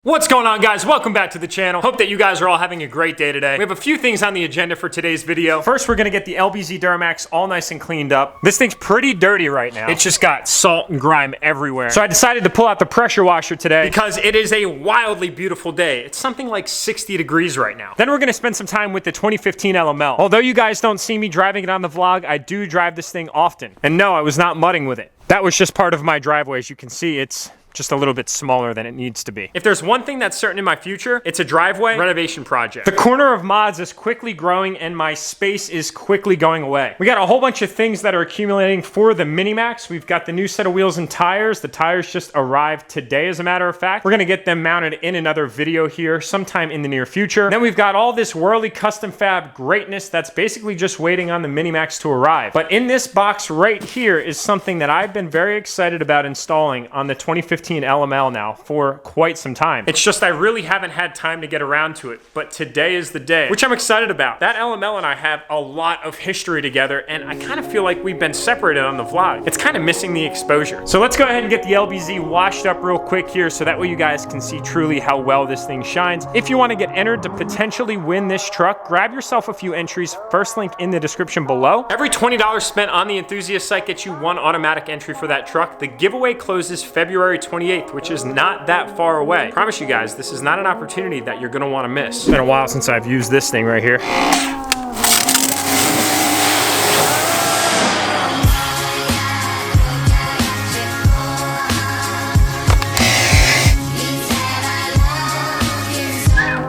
What's going on, guys? Welcome back to the channel. Hope that you guys are all having a great day today. We have a few things on the agenda for today's video. First, we're gonna get the LBZ Duramax all nice and cleaned up. This thing's pretty dirty right now. It's just got salt and grime everywhere. So I decided to pull out the pressure washer today because it is a wildly beautiful day. It's something like 60 degrees right now. Then we're gonna spend some time with the 2015 LML. Although you guys don't see me driving it on the vlog, I do drive this thing often. And no, I was not mudding with it. That was just part of my driveway. As you can see, it's just a little bit smaller than it needs to be. If there's one thing that's certain in my future, it's a driveway renovation project. The corner of mods is quickly growing and my space is quickly going away. We got a whole bunch of things that are accumulating for the Minimax. We've got the new set of wheels and tires. The tires just arrived today, as a matter of fact. We're gonna get them mounted in another video here sometime in the near future. Then we've got all this Whirly custom fab greatness that's basically just waiting on the Minimax to arrive. But in this box right here is something that I've been very excited about installing on the 2015 LML now for quite some time. It's just I really haven't had time to get around to it, but today is the day, which I'm excited about. That LML and I have a lot of history together, and I kind of feel like we've been separated on the vlog. It's kind of missing the exposure. So let's go ahead and get the LBZ washed up real quick here so that way you guys can see truly how well this thing shines. If you want to get entered to potentially win this truck, grab yourself a few entries. First link in the description below. Every $20 spent on the enthusiast site gets you one automatic entry for that truck. The giveaway closes February 28th, which is not that far away. I promise you guys, this is not an opportunity that you're gonna wanna miss. It's been a while since I've used this thing right here.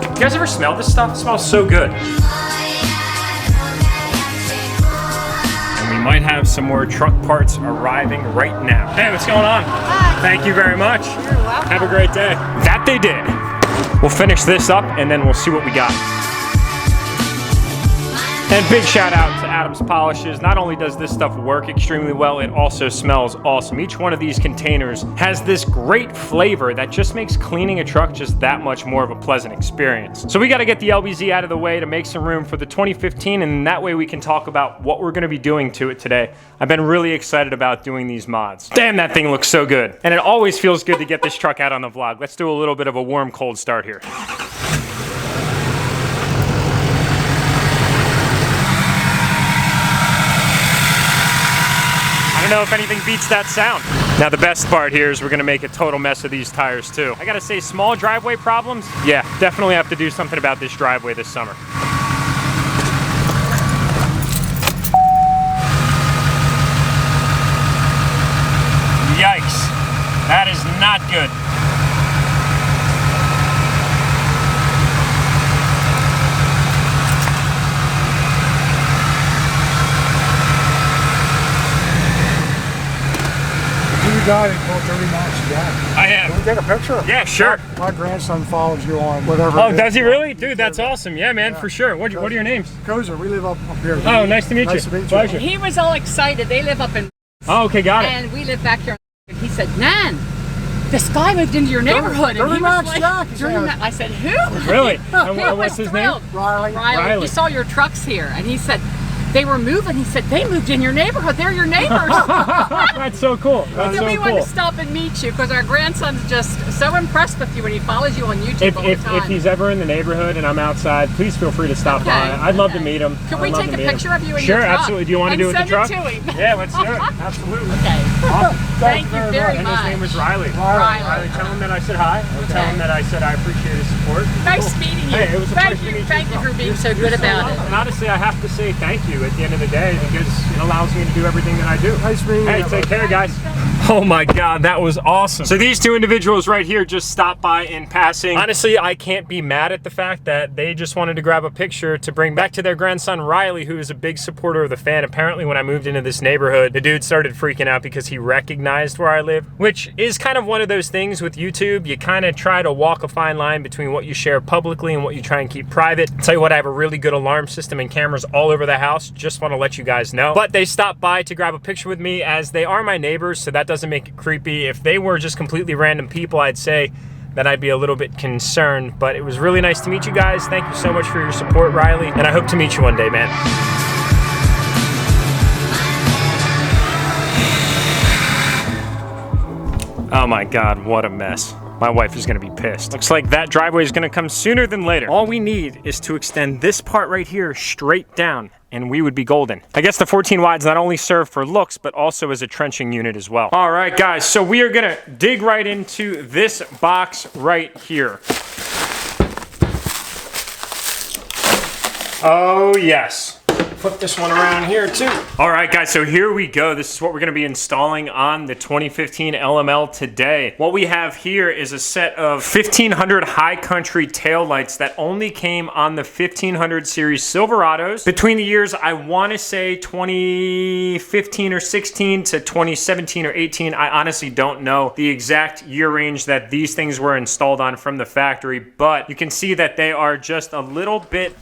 You guys ever smell this stuff? It smells so good. Might have some more truck parts arriving right now. Hey, what's going on? Hi. Thank you very much. You're welcome. Have a great day. That they did. We'll finish this up and then we'll see what we got. And big shout out to Adam's Polishes. Not only does this stuff work extremely well, it also smells awesome. Each one of these containers has this great flavor that just makes cleaning a truck just that much more of a pleasant experience. So we got to get the LBZ out of the way to make some room for the 2015, and that way we can talk about what we're going to be doing to it today. I've been really excited about doing these mods. Damn, that thing looks so good. And it always feels good to get this truck out on the vlog. Let's do a little bit of a warm, cold start here. I don't know if anything beats that sound. Now the best part here is we're gonna make a total mess of these tires too. I gotta say, small driveway problems? Yeah, definitely have to do something about this driveway this summer. Yikes, that is not good. Guy called 30 Max Jack. I am. Can we take a picture? Yeah, sure. My grandson follows you on whatever. Oh, does he really? Dude, that's awesome. Yeah, man, for sure. What are your names? Koza, we live up here. Oh, nice to meet you. Nice to meet you. Pleasure. He was all excited. They live up in... Oh, okay, got it. And we live back here. He said, Nan, this guy moved into your neighborhood. And he was like, I said, who? Really? He And what's was his thrilled. name? Riley. He saw your trucks here. And he said, they were moving. He said, they moved in your neighborhood. They're your neighbors. That's so cool. That's so we cool. wanted to stop and meet you because our grandson's just so impressed with you and he follows you on YouTube all the time. If he's ever in the neighborhood and I'm outside, please feel free to stop by. I'd love to meet him. Can we take a picture of you in your truck? Sure, absolutely. Do you want to do it with the truck? Send it to him. Yeah, let's do it. Absolutely. Okay. Awesome. Thank you very And much. his name was Riley. Riley. Tell him that I said hi. Tell him that I said I appreciate his support. Nice meeting you. Hey, it was a pleasure to meet you. Thank you for being so good about it. And honestly, I have to say thank you at the end of the day because it allows me to do everything that I do. Nice meeting you. Hey, take care, guys. Oh my God, that was awesome. So these two individuals right here just stopped by in passing. Honestly, I can't be mad at the fact that they just wanted to grab a picture to bring back to their grandson, Riley, who is a big supporter of the fan. Apparently, when I moved into this neighborhood, the dude started freaking out because he recognized where I live, which is kind of one of those things with YouTube. You kind of try to walk a fine line between what you share publicly and what you try and keep private. I'll tell you what, I have a really good alarm system and cameras all over the house. Just want to let you guys know. But they stopped by to grab a picture with me as they are my neighbors, so that doesn't make it creepy. If they were just completely random people, I'd say that I'd be a little bit concerned, but it was really nice to meet you guys. Thank you so much for your support, Riley, and I hope to meet you one day, man. Oh my God, what a mess. My wife is gonna be pissed. Looks like that driveway is gonna come sooner than later. All we need is to extend this part right here straight down, and we would be golden. I guess the 14 wides not only serve for looks, but also as a trenching unit as well. All right, guys, so we are gonna dig right into this box right here. Oh, yes. Flip this one around here too. All right, guys, so here we go. This is what we're gonna be installing on the 2015 LML today. What we have here is a set of 1500 high country tail lights that only came on the 1500 series Silverados between the years, I wanna say 2015 or 16 to 2017 or 18. I honestly don't know the exact year range that these things were installed on from the factory, but you can see that they are just a little bit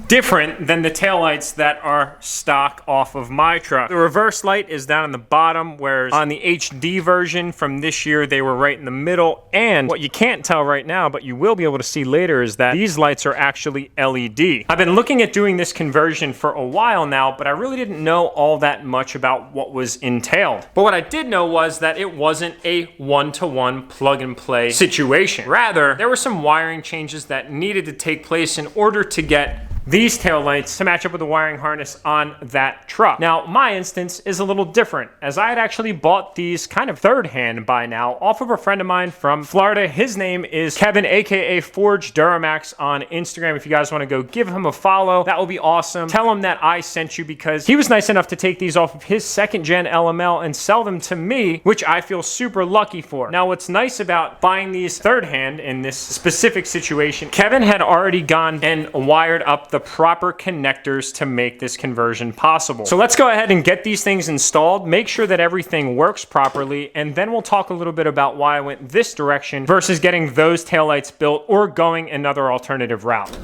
different than the taillights that are stock off of my truck. The reverse light is down in the bottom, whereas on the HD version from this year, they were right in the middle. And what you can't tell right now, but you will be able to see later, is that these lights are actually LED. I've been looking at doing this conversion for a while now, but I really didn't know all that much about what was entailed. But what I did know was that it wasn't a one-to-one plug-and-play situation. Rather, there were some wiring changes that needed to take place in order to get these taillights to match up with the wiring harness on that truck. Now, my instance is a little different, as I had actually bought these kind of third hand by now off of a friend of mine from Florida. His name is Kevin, aka Forge Duramax on Instagram. If you guys want to go give him a follow, that will be awesome. Tell him that I sent you, because he was nice enough to take these off of his second gen LML and sell them to me, which I feel super lucky for. Now, what's nice about buying these third hand in this specific situation, Kevin had already gone and wired up the proper connectors to make this conversion possible. So let's go ahead and get these things installed, make sure that everything works properly, and then we'll talk a little bit about why I went this direction versus getting those taillights built or going another alternative route.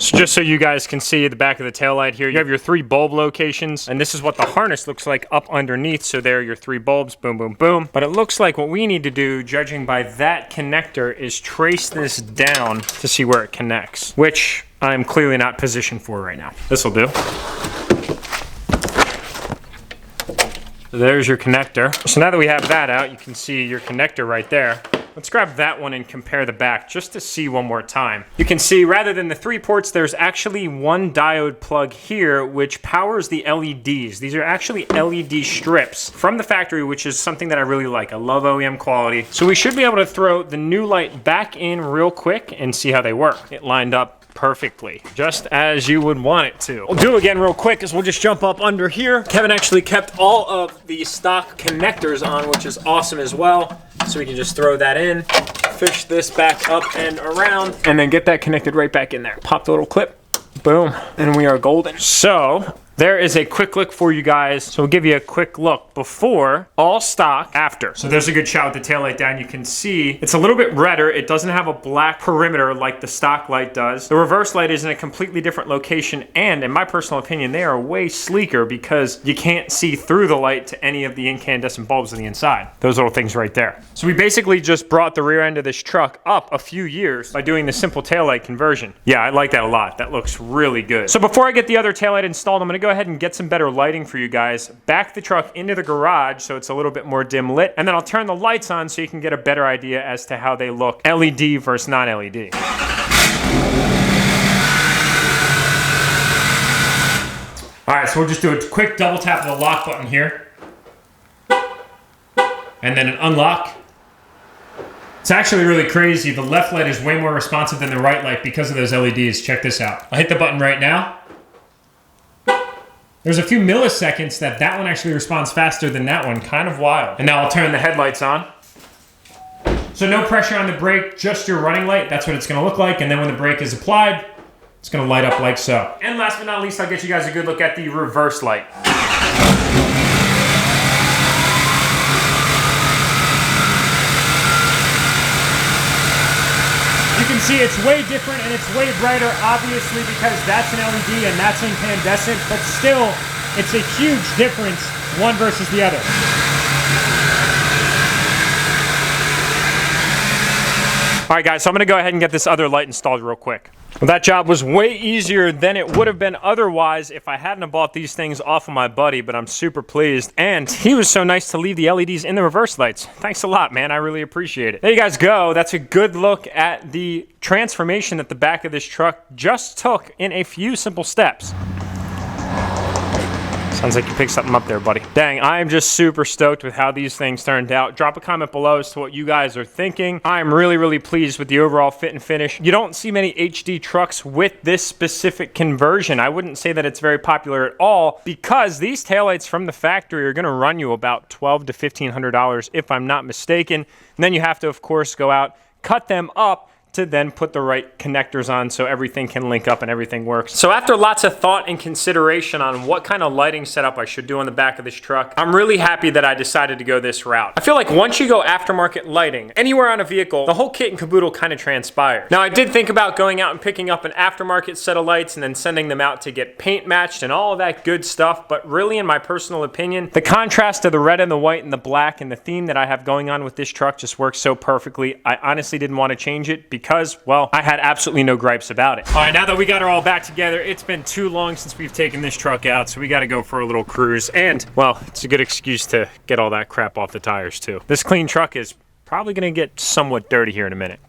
So just so you guys can see the back of the taillight here, you have your 3 bulb locations, and this is what the harness looks like up underneath. So there are your 3 bulbs, boom, boom, boom. But it looks like what we need to do, judging by that connector, is trace this down to see where it connects, which I'm clearly not positioned for right now. This will do. So there's your connector. So now that we have that out, you can see your connector right there. Let's grab that one and compare the back just to see one more time. You can see rather than the 3 ports, there's actually 1 diode plug here which powers the LEDs. These are actually LED strips from the factory, which is something that I really like. I love OEM quality. So we should be able to throw the new light back in real quick and see how they work. It lined up perfectly, just as you would want it to. We'll do again real quick is we'll just jump up under here. Kevin actually kept all of the stock connectors on, which is awesome as well. So we can just throw that in, fish this back up and around, and then get that connected right back in there. Pop the little clip, boom, and we are golden. So there is a quick look for you guys. So we'll give you a quick look before, all stock, after. So there's a good shot with the taillight down. You can see it's a little bit redder. It doesn't have a black perimeter like the stock light does. The reverse light is in a completely different location, and in my personal opinion, they are way sleeker because you can't see through the light to any of the incandescent bulbs on the inside. Those little things right there. So we basically just brought the rear end of this truck up a few years by doing the simple taillight conversion. Yeah, I like that a lot. That looks really good. So before I get the other taillight installed, I'm gonna go ahead and get some better lighting for you guys. Back the truck into the garage so it's a little bit more dim lit, and then I'll turn the lights on so you can get a better idea as to how they look LED versus non-LED. All right, so we'll just do a quick double tap of the lock button here, and then an unlock. It's actually really crazy. The left light is way more responsive than the right light because of those LEDs. Check this out. I'll hit the button right now. There's a few milliseconds that one actually responds faster than that one. Kind of wild. And now I'll turn the headlights on. So no pressure on the brake, just your running light. That's what it's gonna look like. And then when the brake is applied, it's gonna light up like so. And last but not least, I'll get you guys a good look at the reverse light. You can see it's way different and it's way brighter, obviously, because that's an LED and that's incandescent, but still, it's a huge difference, one versus the other. All right, guys, so I'm gonna go ahead and get this other light installed real quick. Well, that job was way easier than it would have been otherwise if I hadn't have bought these things off of my buddy, but I'm super pleased. And he was so nice to leave the LEDs in the reverse lights. Thanks a lot, man. I really appreciate it. There you guys go. That's a good look at the transformation that the back of this truck just took in a few simple steps. Sounds like you picked something up there, buddy. Dang, I am just super stoked with how these things turned out. Drop a comment below as to what you guys are thinking. I'm really, really pleased with the overall fit and finish. You don't see many HD trucks with this specific conversion. I wouldn't say that it's very popular at all because these taillights from the factory are gonna run you about $1,200 to $1,500 if I'm not mistaken. And then you have to, of course, go out, cut them up, to then put the right connectors on so everything can link up and everything works. So after lots of thought and consideration on what kind of lighting setup I should do on the back of this truck, I'm really happy that I decided to go this route. I feel like once you go aftermarket lighting anywhere on a vehicle, the whole kit and caboodle kind of transpires. Now I did think about going out and picking up an aftermarket set of lights and then sending them out to get paint matched and all of that good stuff, but really in my personal opinion, the contrast of the red and the white and the black and the theme that I have going on with this truck just works so perfectly. I honestly didn't want to change it because, well, I had absolutely no gripes about it. All right, now that we got her all back together, it's been too long since we've taken this truck out, so we got to go for a little cruise. And, well, it's a good excuse to get all that crap off the tires, too. This clean truck is probably going to get somewhat dirty here in a minute.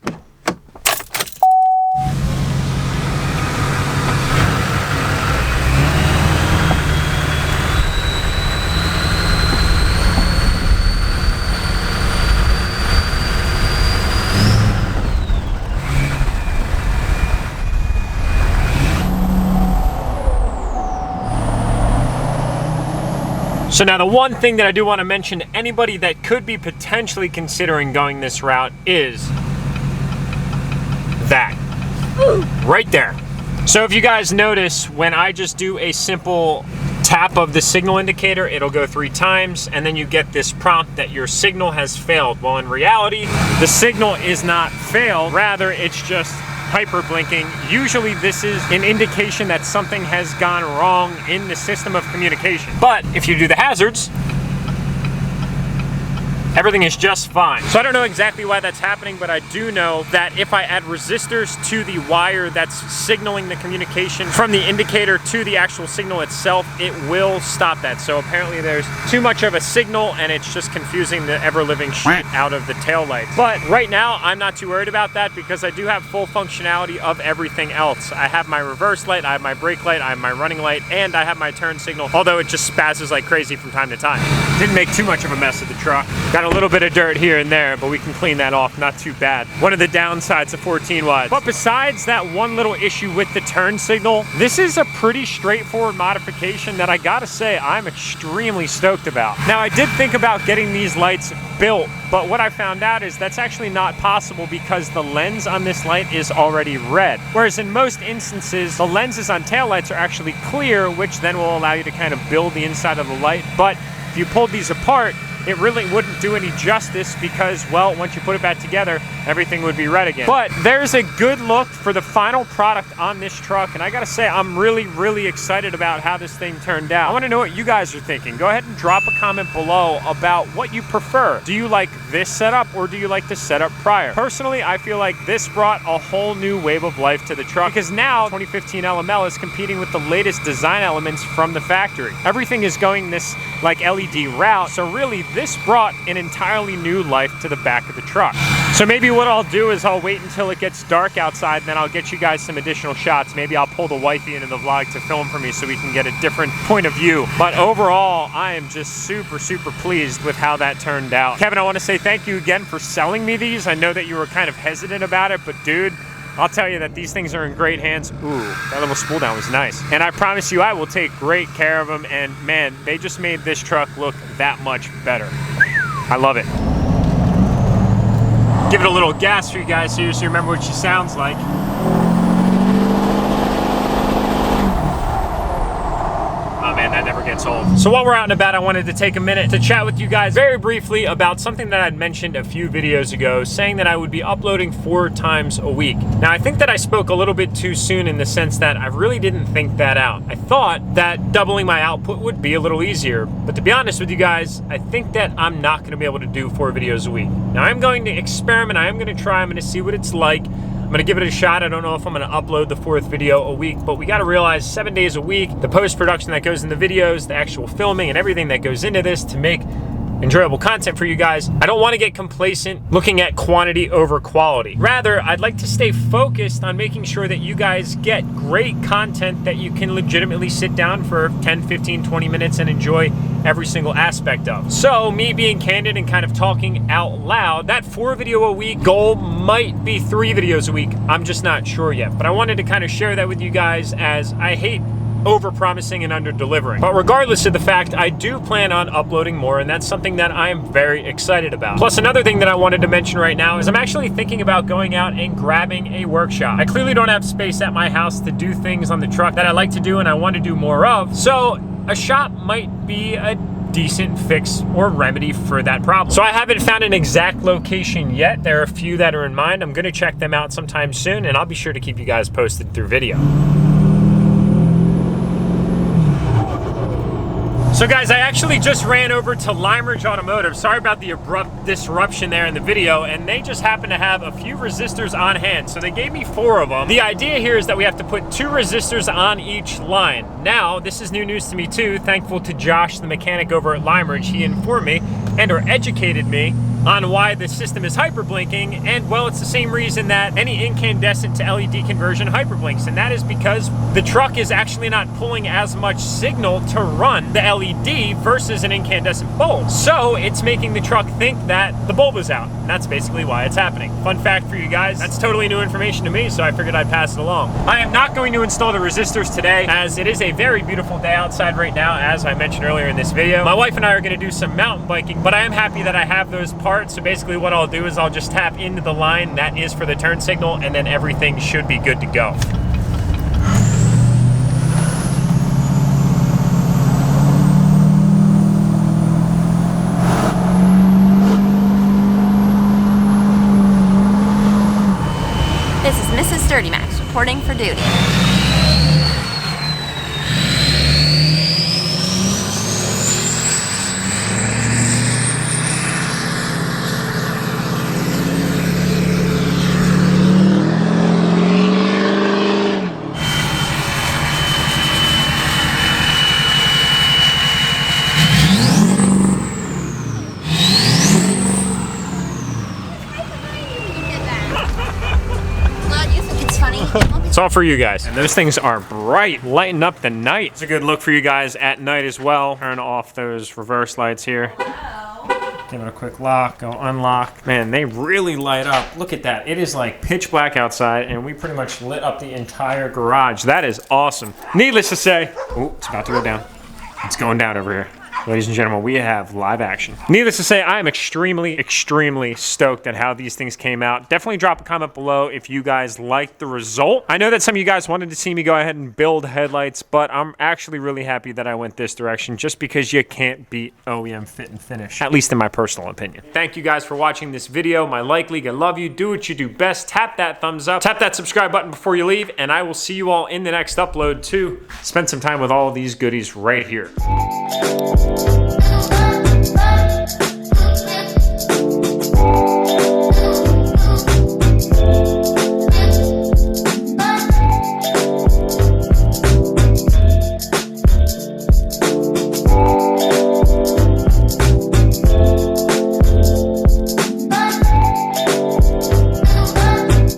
So now the one thing that I do want to mention to anybody that could be potentially considering going this route is that right there. So if you guys notice, when I just do a simple tap of the signal indicator, it'll go 3 times and then you get this prompt that your signal has failed. Well, in reality, the signal is not failed, rather it's just hyper blinking. Usually this is an indication that something has gone wrong in the system of communication. But if you do the hazards, everything is just fine. So I don't know exactly why that's happening, but I do know that if I add resistors to the wire that's signaling the communication from the indicator to the actual signal itself, it will stop that. So apparently there's too much of a signal and it's just confusing the ever-living shit out of the tail lights. But right now, I'm not too worried about that because I do have full functionality of everything else. I have my reverse light, I have my brake light, I have my running light, and I have my turn signal, although it just spazzes like crazy from time to time. Didn't make too much of a mess of the truck. Got a little bit of dirt here and there, but we can clean that off, not too bad. One of the downsides of 14 wide. But besides that one little issue with the turn signal, this is a pretty straightforward modification that I gotta say I'm extremely stoked about. Now I did think about getting these lights built, but what I found out is that's actually not possible because the lens on this light is already red. Whereas in most instances, the lenses on taillights are actually clear, which then will allow you to kind of build the inside of the light. But if you pulled these apart, it really wouldn't do any justice because, well, once you put it back together, everything would be red again. But there's a good look for the final product on this truck, and I gotta say, I'm really, really excited about how this thing turned out. I wanna know what you guys are thinking. Go ahead and drop a comment below about what you prefer. Do you like this setup or do you like the setup prior? Personally, I feel like this brought a whole new wave of life to the truck because now 2015 LML is competing with the latest design elements from the factory. Everything is going this like LED route, so really this brought an entirely new life to the back of the truck. So maybe what I'll do is I'll wait until it gets dark outside and then I'll get you guys some additional shots. Maybe I'll pull the wifey into the vlog to film for me so we can get a different point of view. But overall, I am just super, super pleased with how that turned out. Kevin, I want to say thank you again for selling me these. I know that you were kind of hesitant about it, but dude, I'll tell you that these things are in great hands. Ooh, that little spool down was nice. And I promise you, I will take great care of them. And man, they just made this truck look that much better. I love it. Give it a little gas for you guys here so you remember what she sounds like. Oh man, that never gets old. So while we're out and about, I wanted to take a minute to chat with you guys very briefly about something that I'd mentioned a few videos ago, saying that I would be uploading 4 times a week. Now, I think that I spoke a little bit too soon in the sense that I really didn't think that out. I thought that doubling my output would be a little easier, but to be honest with you guys, I think that I'm not gonna be able to do 4 videos a week. Now, I'm going to experiment, I am gonna try, I'm gonna see what it's like. I'm gonna give it a shot. I don't know if I'm gonna upload the 4th video a week, but we gotta realize 7 days a week, the post-production that goes in the videos, the actual filming and everything that goes into this to make enjoyable content for you guys. I don't want to get complacent looking at quantity over quality. Rather, I'd like to stay focused on making sure that you guys get great content that you can legitimately sit down for 10, 15, 20 minutes and enjoy every single aspect of. So me being candid and kind of talking out loud, that 4 video a week goal might be 3 videos a week. I'm just not sure yet, but I wanted to kind of share that with you guys, as I hate over-promising and under-delivering. But regardless of the fact, I do plan on uploading more, and that's something that I am very excited about. Plus, another thing that I wanted to mention right now is I'm actually thinking about going out and grabbing a workshop. I clearly don't have space at my house to do things on the truck that I like to do and I want to do more of, so a shop might be a decent fix or remedy for that problem. So I haven't found an exact location yet. There are a few that are in mind. I'm gonna check them out sometime soon, and I'll be sure to keep you guys posted through video. So guys, I actually just ran over to Lime Ridge Automotive. Sorry about the abrupt disruption there in the video, and they just happen to have a few resistors on hand. So they gave me 4 of them. The idea here is that we have to put 2 resistors on each line. Now, this is new news to me too. Thankful to Josh, the mechanic over at Lime Ridge. He informed me and or educated me on why the system is hyperblinking, and well, it's the same reason that any incandescent to LED conversion hyperblinks, and that is because the truck is actually not pulling as much signal to run the LED versus an incandescent bulb. So it's making the truck think that the bulb is out, and that's basically why it's happening. Fun fact for you guys, that's totally new information to me, so I figured I'd pass it along. I am not going to install the resistors today, as it is a very beautiful day outside right now, as I mentioned earlier in this video. My wife and I are gonna do some mountain biking, but I am happy that I have those parts. So basically what I'll do is I'll just tap into the line that is for the turn signal, and then everything should be good to go. This is Mrs. Sturdy Max reporting for duty. It's all for you guys. And those things are bright, lighting up the night. It's a good look for you guys at night as well. Turn off those reverse lights here. Give it a quick lock, go unlock. Man, they really light up. Look at that. It is like pitch black outside, and we pretty much lit up the entire garage. That is awesome. Needless to say, oh, it's about to go down. It's going down over here. Ladies and gentlemen, we have live action. Needless to say, I am extremely, extremely stoked at how these things came out. Definitely drop a comment below if you guys liked the result. I know that some of you guys wanted to see me go ahead and build headlights, but I'm actually really happy that I went this direction, just because you can't beat OEM fit and finish, at least in my personal opinion. Thank you guys for watching this video. My Like League, I love you. Do what you do best. Tap that thumbs up. Tap that subscribe button before you leave, and I will see you all in the next upload to spend some time with all of these goodies right here.